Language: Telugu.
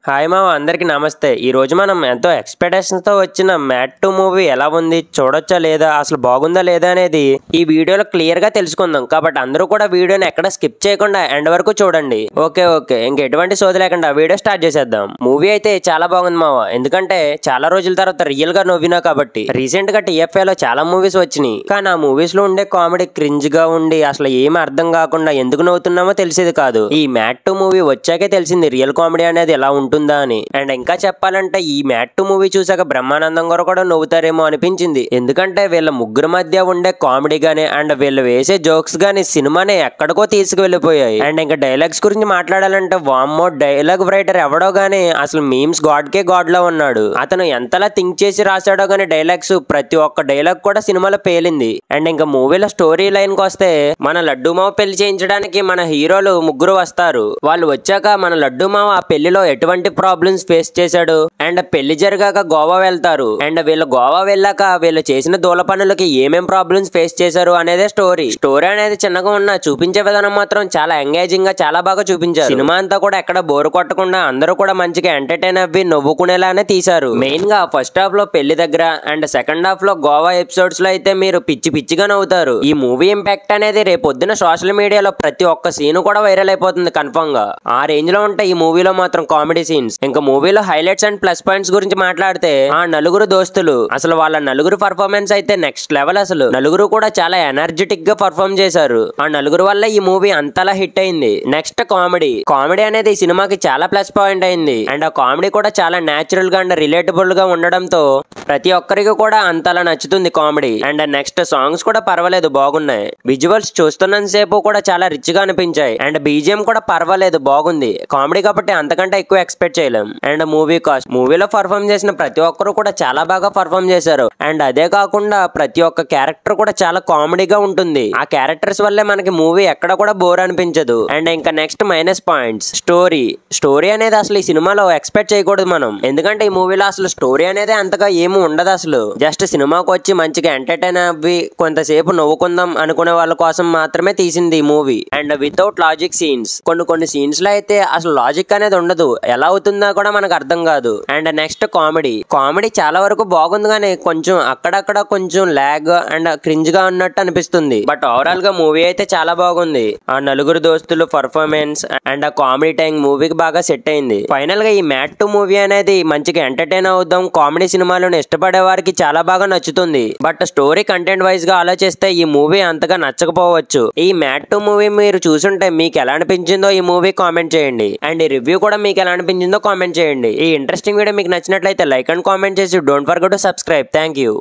హాయ్ మామ అందరికీ నమస్తే. ఈ రోజు మనం ఎంతో ఎక్స్పెక్టేషన్స్ తో వచ్చిన మ్యాట్ 2 మూవీ ఎలా ఉంది, చూడొచ్చా లేదా, అసలు బాగుందా లేదా అనేది ఈ వీడియోలో క్లియర్ గా తెలుసుకుందాం. కాబట్టి అందరూ కూడా వీడియోని ఎక్కడ స్కిప్ చేయకుండా ఎండ్ వరకు చూడండి. ఓకే ఇంక ఎటువంటి సోది లేకుండా వీడియో స్టార్ట్ చేసేద్దాం. మూవీ అయితే చాలా బాగుంది మామ, ఎందుకంటే చాలా రోజుల తర్వాత రియల్ గా నవ్వినా కాబట్టి. రీసెంట్ గా TFA లో చాలా మూవీస్ వచ్చినాయి, కానీ ఆ మూవీస్ లో ఉండే కామెడీ క్రింజ్ గా ఉండి అసలు ఏమి అర్థం కాకుండా ఎందుకు నవ్వుతున్నామో తెలిసేది కాదు. ఈ మ్యాట్ 2 మూవీ వచ్చాకే తెలిసింది రియల్ కామెడీ అనేది ఎలా ఉంటుందా అని. అండ్ ఇంకా చెప్పాలంటే ఈ మ్యాట్ 2 మూవీ చూసాక బ్రహ్మానందం గారు కూడా నవ్వుతారేమో అనిపించింది. ఎందుకంటే వీళ్ళ ముగ్గురు మధ్య ఉండే కామెడీ గానీ అండ్ వీళ్ళు వేసే జోక్స్ గానీ సినిమాని ఎక్కడికో తీసుకువెళ్ళిపోయాయి. అండ్ ఇంకా డైలాగ్స్ గురించి మాట్లాడాలంటే వామ్మో, డైలాగ్ రైటర్ ఎవడో గానీ అసలు మీమ్స్ గాడ్ కే గాడ్ లా ఉన్నాడు. అతను ఎంతలా థింక్ చేసి రాశాడో గానీ డైలాగ్స్ ప్రతి ఒక్క డైలాగ్ కూడా సినిమాలో పేలింది. అండ్ ఇంకా మూవీలో స్టోరీ లైన్ కి వస్తే, మన లడ్డు మావ పెళ్లి చేయించడానికి మన హీరోలు ముగ్గురు వస్తారు. వాళ్ళు వచ్చాక మన లడ్డు మావ ఆ పెళ్లిలో ఎటువంటి ప్రాబ్లమ్స్ ఫేస్ చేశాడు అండ్ పెళ్లి జరిగాక గోవా వెళ్తారు. అండ్ వీళ్ళు గోవా వెళ్ళాక వీళ్ళు చేసిన దూల పనులకి ఏమేం ప్రాబ్లమ్స్ ఫేస్ చేశారు అనేదే స్టోరీ అనేది చిన్నగా ఉన్న చూపించే విధానం మాత్రం చాలా ఎంగేజింగ్ గా చాలా బాగా చూపించారు. సినిమా అంతా కూడా ఎక్కడ బోరు కొట్టకుండా అందరూ కూడా మంచిగా ఎంటర్టైన్ అవ్వి నవ్వుకునేలానే తీశారు. మెయిన్ గా ఫస్ట్ హాఫ్ లో పెళ్లి దగ్గర అండ్ సెకండ్ హాఫ్ లో గోవా ఎపిసోడ్స్ లో అయితే మీరు పిచ్చిగా నవ్వుతారు. ఈ మూవీ ఇంపాక్ట్ అనేది రేపొద్దున సోషల్ మీడియాలో ప్రతి ఒక్క సీన్ కూడా వైరల్ అయిపోతుంది కన్ఫర్మ్ గా. ఆ రేంజ్ లో ఉంటాయి ఈ మూవీలో మాత్రం కామెడీ సీన్స్. ఇంకా మూవీలో హైలైట్స్ అండ్ ప్లస్ పాయింట్స్ గురించి మాట్లాడితే, ఆ నలుగురు దోస్తులు అసలు వాళ్ళ నలుగురు పర్ఫార్మెన్స్ అయితే నెక్స్ట్ లెవెల్. అసలు నలుగురు కూడా చాలా ఎనర్జెటిక్ గా పర్ఫార్మ్ చేశారు. ఆ నలుగురు వల్ల ఈ మూవీ అంతలా హిట్ అయింది. నెక్స్ట్ కామెడీ అనేది ఈ సినిమాకి చాలా ప్లస్ పాయింట్ అయింది. అండ్ ఆ కామెడీ కూడా చాలా నేచురల్ గా అండ్ రిలేటబుల్ గా ఉండడంతో ప్రతి ఒక్కరికి కూడా అంతలా నచ్చుతుంది కామెడీ. అండ్ నెక్స్ట్ సాంగ్స్ కూడా పర్వాలేదు, బాగున్నాయి. విజువల్స్ చూస్తున్నంత సేపు కూడా చాలా రిచ్ గా అనిపించాయి. అండ్ BGM కూడా పర్వాలేదు, బాగుంది. కామెడీ కాబట్టి అంతకంటే ఎక్కువ ఎక్స్పెక్ట్ చేయలేం. అండ్ మూవీ కాస్ట్, మూవీలో పర్ఫార్మ్ చేసిన ప్రతి ఒక్కరు కూడా చాలా బాగా పర్ఫార్మ్ చేశారు. అండ్ అదే కాకుండా ప్రతి ఒక్క క్యారెక్టర్ కూడా చాలా కామెడీగా ఉంటుంది. ఆ క్యారెక్టర్స్ వల్లే మనకి మూవీ ఎక్కడ కూడా బోర్ అనిపించదు. అండ్ ఇంకా నెక్స్ట్ మైనస్ పాయింట్స్, స్టోరీ అనేది అసలు ఈ సినిమాలో ఎక్స్పెక్ట్ చేయకూడదు మనం. ఎందుకంటే ఈ మూవీలో అసలు స్టోరీ అనేది అంతగా ఏమి ఉండదు. అసలు జస్ట్ సినిమాకి వచ్చి మంచిగా ఎంటర్టైన్ అవ్వి కొంతసేపు నవ్వుకుందాం అనుకునే వాళ్ళ కోసం మాత్రమే తీసింది ఈ movie. And without logic scenes, కొన్ని సీన్స్ లో అయితే అసలు లాజిక్ అనేది ఉండదు, ఎలా అవుతుందో కూడా మనకు అర్థం కాదు. అండ్ నెక్స్ట్ కామెడీ చాలా వరకు బాగుంది, కానీ కొంచెం అక్కడక్కడ కొంచెం లాగ్ అండ్ క్రింజ్ గా ఉన్నట్టు అనిపిస్తుంది. బట్ ఓవరాల్ గా మూవీ అయితే చాలా బాగుంది. ఆ నలుగురు దోస్తులు పర్ఫార్మెన్స్ అండ్ ఆ కామెడీ టైం మూవీకి బాగా సెట్ అయింది. ఫైనల్ గా ఈ మ్యాట్ 2 మూవీ అనేది మంచిగా ఎంటర్టైన్ అవుదాం, కామెడీ సినిమాలను ఇష్టపడే వారికి చాలా బాగా నచ్చుతుంది. బట్ స్టోరీ కంటెంట్ వైజ్ గా ఆలోచిస్తే ఈ మూవీ అంతగా నచ్చకపోవచ్చు. ఈ మ్యాట్ 2 మూవీ మీరు చూసుంటే మీకు ఎలా అనిపించిందో ఈ మూవీ కామెంట్ చేయండి. అండ్ ఈ రివ్యూ కూడా మీకు ఎలా అనిపించిందో కామెంట్ చేయండి. ఈ ఇంట్రెస్టింగ్ వీడియో మీకు నచ్చినట్లయితే లైక్ అండ్ కామెంట్ చేసి don't forget to subscribe. Thank you.